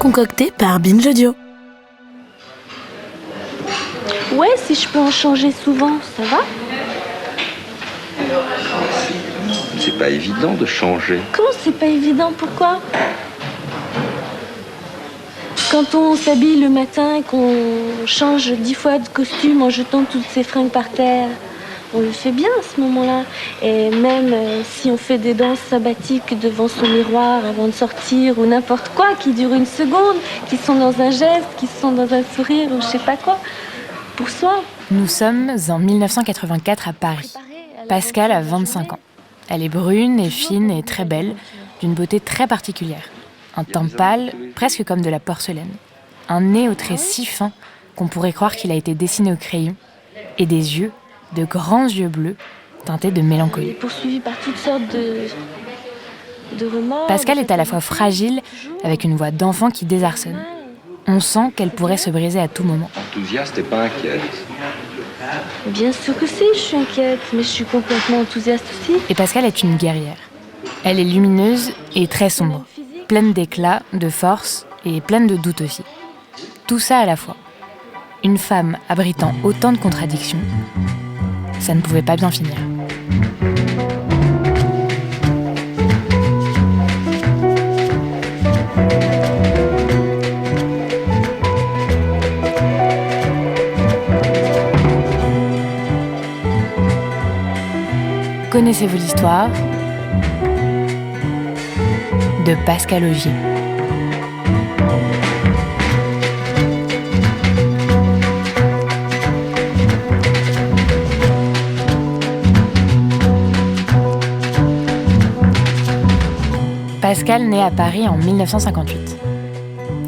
concocté par Binge Audio. Ouais, si je peux en changer souvent, ça va? C'est pas évident de changer. Comment c'est pas évident? Pourquoi? Quand on s'habille le matin et qu'on change 10 fois de costume en jetant toutes ses fringues par terre, on le fait bien à ce moment-là. Et même si on fait des danses sabbatiques devant son miroir avant de sortir ou n'importe quoi, qui durent une seconde, qui sont dans un geste, qui sont dans un sourire ou je sais pas quoi, pour soi. Nous sommes en 1984 à Paris. Pascal a 25 ans. Elle est brune et fine et très belle, d'une beauté très particulière. Un teint pâle, presque comme de la porcelaine. Un nez aux traits si fins qu'on pourrait croire qu'il a été dessiné au crayon. Et des yeux, de grands yeux bleus, teintés de mélancolie. Elle est poursuivie par toutes sortes de remords. Pascal est à la fois fragile, avec une voix d'enfant qui désarçonne. On sent qu'elle pourrait se briser à tout moment. Enthousiaste et pas inquiète. Bien sûr que si, je suis inquiète, mais je suis complètement enthousiaste aussi. Et Pascal est une guerrière. Elle est lumineuse et très sombre, pleine d'éclat, de force et pleine de doutes aussi. Tout ça à la fois. Une femme abritant autant de contradictions, ça ne pouvait pas bien finir. Connaissez-vous l'histoire de Pascal Augier? Pascal naît à Paris en 1958.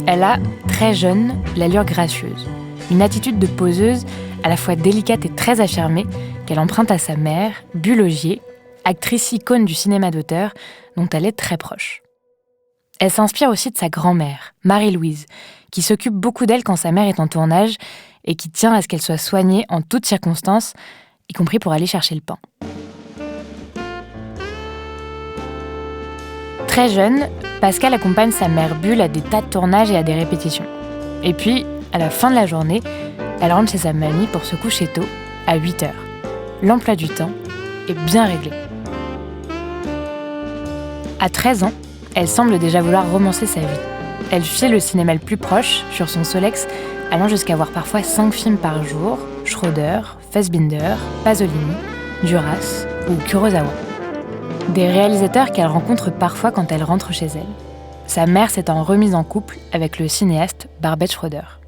Elle a, très jeune, l'allure gracieuse, une attitude de poseuse à la fois délicate et très affirmée qu'elle emprunte à sa mère, Bulle Augier, actrice icône du cinéma d'auteur dont elle est très proche. Elle s'inspire aussi de sa grand-mère, Marie-Louise, qui s'occupe beaucoup d'elle quand sa mère est en tournage et qui tient à ce qu'elle soit soignée en toutes circonstances, y compris pour aller chercher le pain. Très jeune, Pascal accompagne sa mère Bulle à des tas de tournages et à des répétitions. Et puis, à la fin de la journée, elle rentre chez sa mamie pour se coucher tôt, à 8h. L'emploi du temps est bien réglé. À 13 ans, elle semble déjà vouloir romancer sa vie. Elle fuit le cinéma le plus proche, sur son Solex, allant jusqu'à voir parfois 5 films par jour, Schroeder, Fassbinder, Pasolini, Duras ou Kurosawa. Des réalisateurs qu'elle rencontre parfois quand elle rentre chez elle. Sa mère s'étant remise en couple avec le cinéaste Barbet Schroeder.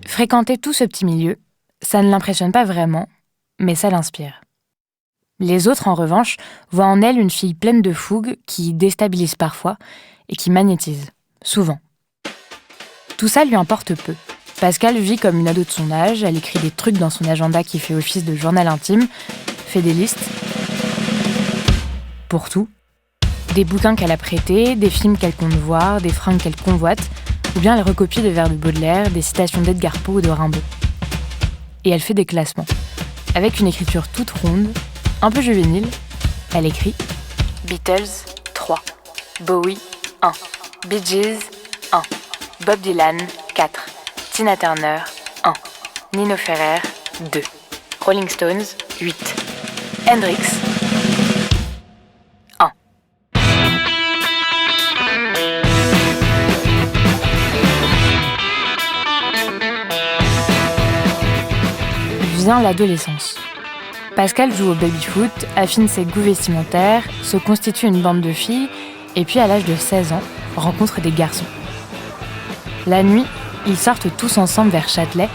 Fréquenter tout ce petit milieu, ça ne l'impressionne pas vraiment, mais ça l'inspire. Les autres, en revanche, voient en elle une fille pleine de fougue qui déstabilise parfois et qui magnétise, souvent. Tout ça lui importe peu. Pascal vit comme une ado de son âge, elle écrit des trucs dans son agenda qui fait office de journal intime, fait des listes, pour tout. Des bouquins qu'elle a prêtés, des films qu'elle compte voir, des fringues qu'elle convoite, ou bien elle recopie des vers de Baudelaire, des citations d'Edgar Poe ou de Rimbaud. Et elle fait des classements. Avec une écriture toute ronde, un peu juvénile, elle écrit Beatles 3, Bowie 1, Bee Gees 1, Bob Dylan 4, Tina Turner 1, Nino Ferrer 2, Rolling Stones 8, Hendrix 1. Vient l'adolescence. Pascal joue au baby-foot, affine ses goûts vestimentaires, se constitue une bande de filles et puis à l'âge de 16 ans, rencontre des garçons. La nuit, ils sortent tous ensemble vers Châtelet,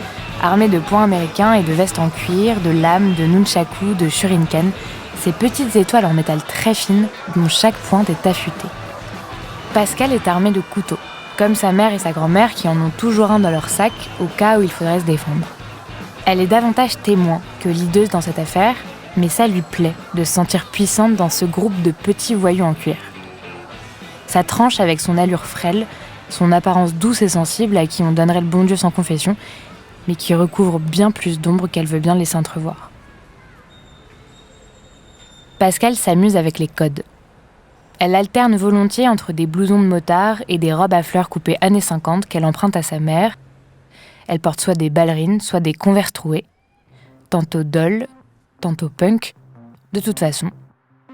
armés de poings américains et de vestes en cuir, de lames, de nunchaku, de shuriken, ces petites étoiles en métal très fines dont chaque pointe est affûtée. Pascal est armé de couteaux, comme sa mère et sa grand-mère qui en ont toujours un dans leur sac au cas où il faudrait se défendre. Elle est davantage témoin que leaduse dans cette affaire, mais ça lui plaît de se sentir puissante dans ce groupe de petits voyous en cuir. Ça tranche avec son allure frêle, son apparence douce et sensible à qui on donnerait le bon Dieu sans confession, mais qui recouvre bien plus d'ombre qu'elle veut bien laisser entrevoir. Pascal s'amuse avec les codes. Elle alterne volontiers entre des blousons de motard et des robes à fleurs coupées années 50 qu'elle emprunte à sa mère. Elle porte soit des ballerines, soit des Converse troués. Tantôt doll, tantôt punk. De toute façon,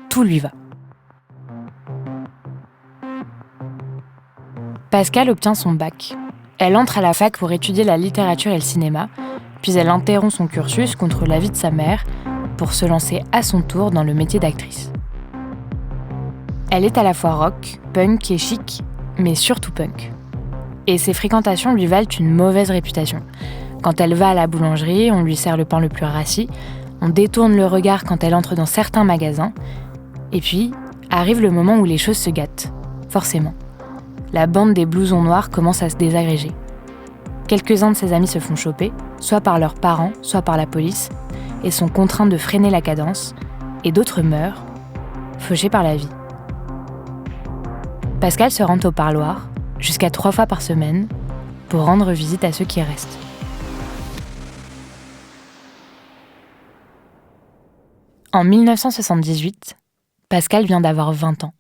tout lui va. Pascal obtient son bac. Elle entre à la fac pour étudier la littérature et le cinéma, puis elle interrompt son cursus contre l'avis de sa mère pour se lancer à son tour dans le métier d'actrice. Elle est à la fois rock, punk et chic, mais surtout punk. Et ses fréquentations lui valent une mauvaise réputation. Quand elle va à la boulangerie, on lui sert le pain le plus rassis, on détourne le regard quand elle entre dans certains magasins, et puis arrive le moment où les choses se gâtent, forcément. La bande des blousons noirs commence à se désagréger. Quelques-uns de ses amis se font choper, soit par leurs parents, soit par la police, et sont contraints de freiner la cadence, et d'autres meurent, fauchés par la vie. Pascal se rend au parloir, jusqu'à 3 fois par semaine, pour rendre visite à ceux qui restent. En 1978, Pascal vient d'avoir 20 ans.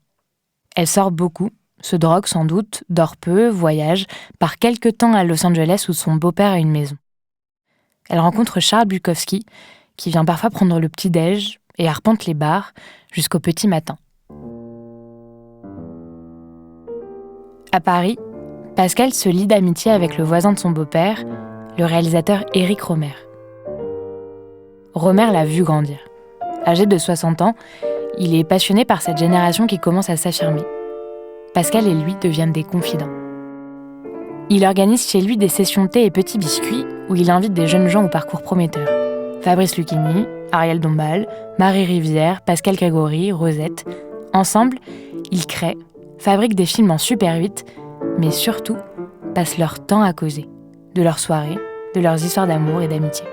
Elle sort beaucoup, se drogue sans doute, dort peu, voyage, part quelque temps à Los Angeles où son beau-père a une maison. Elle rencontre Charles Bukowski, qui vient parfois prendre le petit-déj et arpente les bars jusqu'au petit matin. À Paris, Pascal se lie d'amitié avec le voisin de son beau-père, le réalisateur Éric Rohmer. Rohmer l'a vu grandir. Âgé de 60 ans, il est passionné par cette génération qui commence à s'affirmer. Pascal et lui deviennent des confidents. Il organise chez lui des sessions thé et petits biscuits où il invite des jeunes gens au parcours prometteur. Fabrice Lucchini, Ariel Dombal, Marie Rivière, Pascal Grégory, Rosette. Ensemble, ils créent, fabriquent des films en Super 8, mais surtout passent leur temps à causer, de leurs soirées, de leurs histoires d'amour et d'amitié.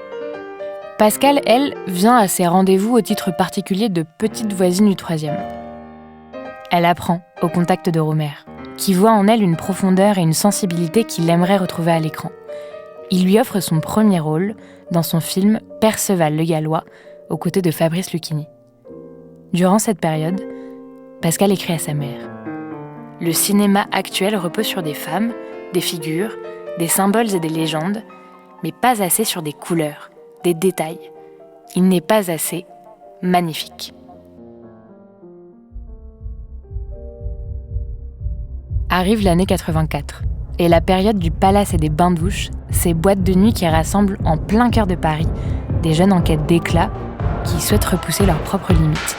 Pascal, elle, vient à ses rendez-vous au titre particulier de petite voisine du 3e. Elle apprend au contact de Rohmer, qui voit en elle une profondeur et une sensibilité qu'il aimerait retrouver à l'écran. Il lui offre son premier rôle dans son film Perceval le Gallois, aux côtés de Fabrice Lucchini. Durant cette période, Pascal écrit à sa mère. Le cinéma actuel repose sur des femmes, des figures, des symboles et des légendes, mais pas assez sur des couleurs, des détails. Il n'est pas assez magnifique. Arrive l'année 84, et la période du palace et des bains-douches, ces boîtes de nuit qui rassemblent en plein cœur de Paris des jeunes en quête d'éclat qui souhaitent repousser leurs propres limites.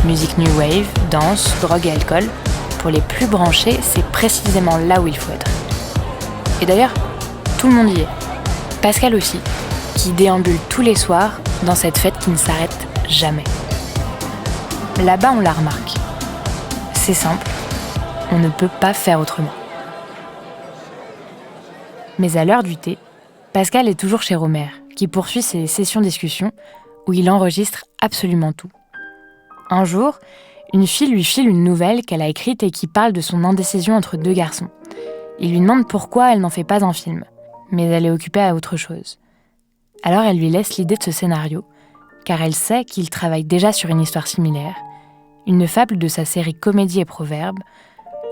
Musique new wave, danse, drogue et alcool, pour les plus branchés, c'est précisément là où il faut être. Et d'ailleurs, tout le monde y est. Pascal aussi, qui déambule tous les soirs dans cette fête qui ne s'arrête jamais. Là-bas, on la remarque. C'est simple, on ne peut pas faire autrement. Mais à l'heure du thé, Pascal est toujours chez Rohmer, qui poursuit ses sessions discussion où il enregistre absolument tout. Un jour, une fille lui file une nouvelle qu'elle a écrite et qui parle de son indécision entre 2 garçons. Il lui demande pourquoi elle n'en fait pas un film, mais elle est occupée à autre chose. Alors elle lui laisse l'idée de ce scénario, car elle sait qu'il travaille déjà sur une histoire similaire, une fable de sa série Comédie et Proverbes,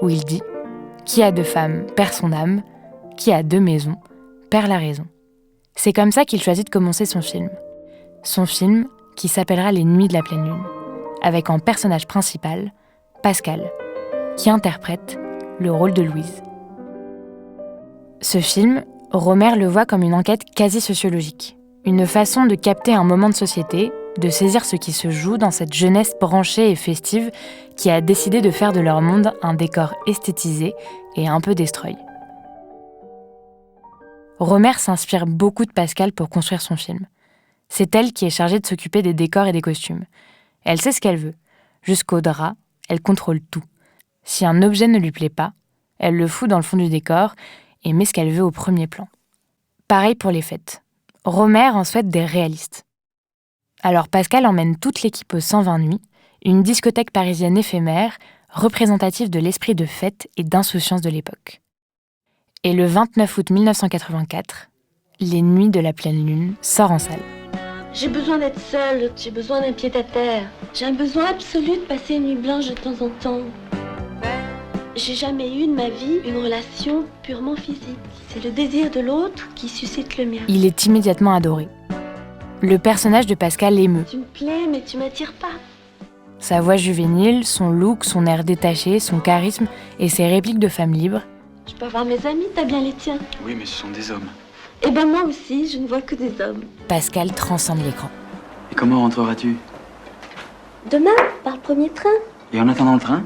où il dit « Qui a 2 femmes perd son âme, qui a 2 maisons perd la raison ». C'est comme ça qu'il choisit de commencer son film. Son film qui s'appellera Les Nuits de la pleine lune, avec en personnage principal Pascal, qui interprète le rôle de Louise. Ce film, Rohmer le voit comme une enquête quasi sociologique, une façon de capter un moment de société, de saisir ce qui se joue dans cette jeunesse branchée et festive qui a décidé de faire de leur monde un décor esthétisé et un peu destroy. Rohmer s'inspire beaucoup de Pascal pour construire son film. C'est elle qui est chargée de s'occuper des décors et des costumes. Elle sait ce qu'elle veut. Jusqu'au drap, elle contrôle tout. Si un objet ne lui plaît pas, elle le fout dans le fond du décor et met ce qu'elle veut au premier plan. Pareil pour les fêtes. Rohmer en souhaite des réalistes. Alors Pascal emmène toute l'équipe au 120 Nuits, une discothèque parisienne éphémère, représentative de l'esprit de fête et d'insouciance de l'époque. Et le 29 août 1984, Les Nuits de la pleine lune sort en salle. J'ai besoin d'être seule, j'ai besoin d'un pied-à-terre. J'ai un besoin absolu de passer une nuit blanche de temps en temps. J'ai jamais eu de ma vie une relation purement physique. C'est le désir de l'autre qui suscite le mien. Il est immédiatement adoré. Le personnage de Pascal l'émeut. Tu me plais, mais tu m'attires pas. Sa voix juvénile, son look, son air détaché, son charisme et ses répliques de femme libre. Je peux avoir mes amis, t'as bien les tiens. Oui, mais ce sont des hommes. Eh ben moi aussi, je ne vois que des hommes. Pascal transcende l'écran. Et comment rentreras-tu? Demain, par le premier train. Et en attendant le train?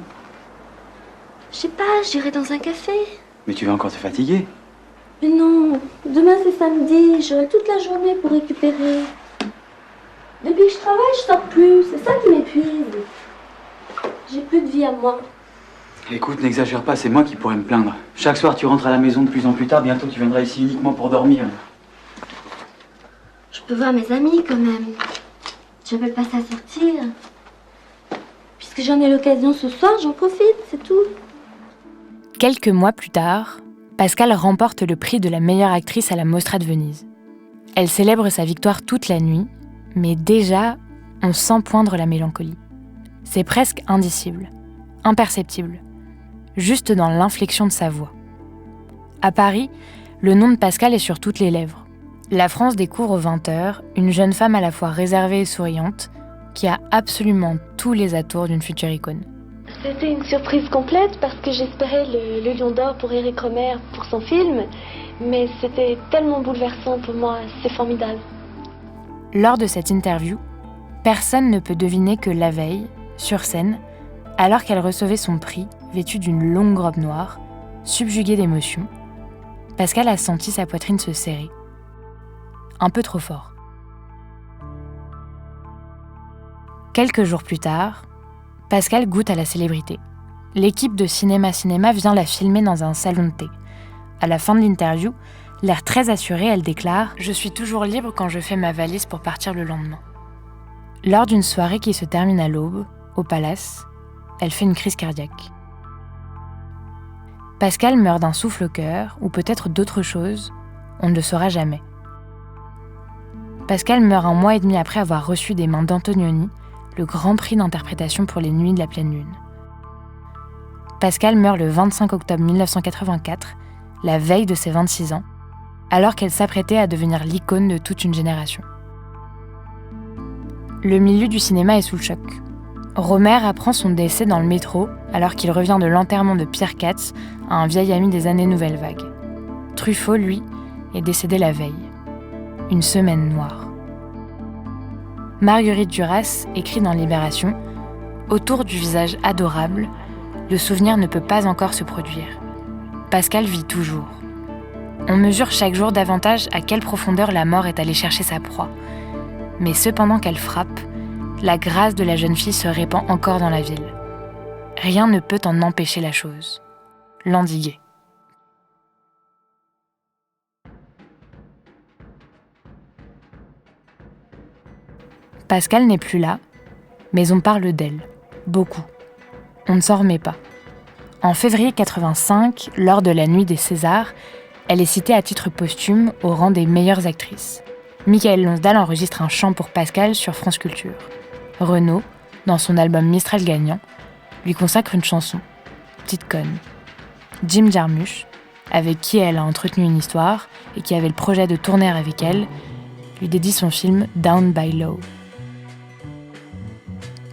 Je sais pas, j'irai dans un café. Mais tu vas encore te fatiguer. Mais non, demain c'est samedi, j'aurai toute la journée pour récupérer. Depuis que je travaille, je sors plus, c'est ça qui m'épuise. J'ai plus de vie à moi. Écoute, n'exagère pas, c'est moi qui pourrais me plaindre. Chaque soir, tu rentres à la maison de plus en plus tard, bientôt tu viendras ici uniquement pour dormir. Je peux voir mes amis quand même. J'appelle pas ça sortir. Puisque j'en ai l'occasion ce soir, j'en profite, c'est tout. Quelques mois plus tard, Pascal remporte le prix de la meilleure actrice à la Mostra de Venise. Elle célèbre sa victoire toute la nuit, mais déjà, on sent poindre la mélancolie. C'est presque indicible, imperceptible, juste dans l'inflexion de sa voix. À Paris, le nom de Pascal est sur toutes les lèvres. La France découvre aux 20h une jeune femme à la fois réservée et souriante, qui a absolument tous les atours d'une future icône. C'était une surprise complète parce que j'espérais le Lion d'Or pour Éric Rohmer pour son film, mais c'était tellement bouleversant pour moi, c'est formidable. Lors de cette interview, personne ne peut deviner que la veille, sur scène, alors qu'elle recevait son prix, vêtue d'une longue robe noire, subjuguée d'émotion, Pascal a senti sa poitrine se serrer. Un peu trop fort. Quelques jours plus tard, Pascal goûte à la célébrité. L'équipe de Cinéma vient la filmer dans un salon de thé. À la fin de l'interview, l'air très assuré, elle déclare « Je suis toujours libre quand je fais ma valise pour partir le lendemain ». Lors d'une soirée qui se termine à l'aube, au Palace, elle fait une crise cardiaque. Pascal meurt d'un souffle au cœur, ou peut-être d'autre chose, on ne le saura jamais. Pascal meurt 1 mois et demi après avoir reçu des mains d'Antonioni le Grand Prix d'interprétation pour les Nuits de la pleine lune. Pascal meurt le 25 octobre 1984, la veille de ses 26 ans, alors qu'elle s'apprêtait à devenir l'icône de toute une génération. Le milieu du cinéma est sous le choc. Rohmer apprend son décès dans le métro alors qu'il revient de l'enterrement de Pierre Katz, un vieil ami des années Nouvelle Vague. Truffaut, lui, est décédé la veille. Une semaine noire. Marguerite Duras écrit dans Libération « Autour du visage adorable, le souvenir ne peut pas encore se produire. Pascal vit toujours. On mesure chaque jour davantage à quelle profondeur la mort est allée chercher sa proie. Mais cependant qu'elle frappe, la grâce de la jeune fille se répand encore dans la ville. Rien ne peut en empêcher la chose. L'endiguer. » Pascal n'est plus là, mais on parle d'elle. Beaucoup. On ne s'en remet pas. En février 85, lors de la nuit des Césars, elle est citée à titre posthume au rang des meilleures actrices. Michael Lonsdal enregistre un chant pour Pascal sur France Culture. Renaud, dans son album Mistral gagnant, lui consacre une chanson, Petite conne. Jim Jarmusch, avec qui elle a entretenu une histoire et qui avait le projet de tourner avec elle, lui dédie son film Down by Law.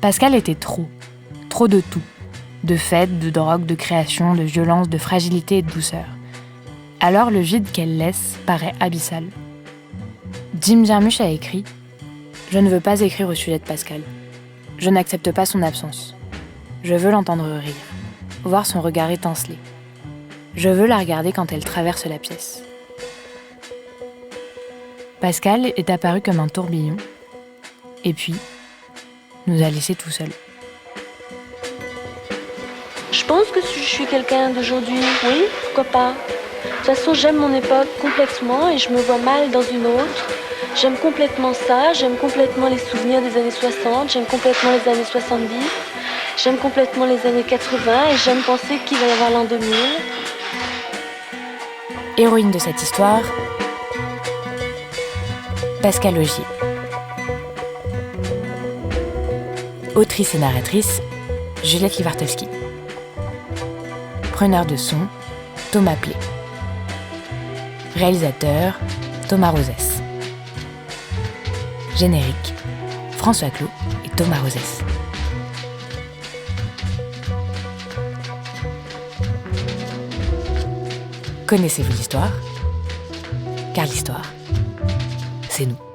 Pascal était trop de tout. De fêtes, de drogue, de création, de violence, de fragilité et de douceur. Alors le vide qu'elle laisse paraît abyssal. Jim Jarmusch a écrit « Je ne veux pas écrire au sujet de Pascal. Je n'accepte pas son absence. Je veux l'entendre rire, voir son regard étinceler. Je veux la regarder quand elle traverse la pièce. » Pascal est apparu comme un tourbillon, et puis nous a laissés tout seuls. Je pense que je suis quelqu'un d'aujourd'hui, oui, pourquoi pas. De toute façon, j'aime mon époque complètement et je me vois mal dans une autre. J'aime complètement ça, j'aime complètement les souvenirs des années 60, j'aime complètement les années 70, j'aime complètement les années 80 et j'aime penser qu'il va y avoir l'an 2000. Héroïne de cette histoire, Pascal Augier. Autrice et narratrice, Juliette Livartowski. Preneur de son, Thomas Plé. Réalisateur, Thomas Rosès. Générique, François Clot et Thomas Rosès. Connaissez-vous l'histoire ? Car l'histoire, c'est nous.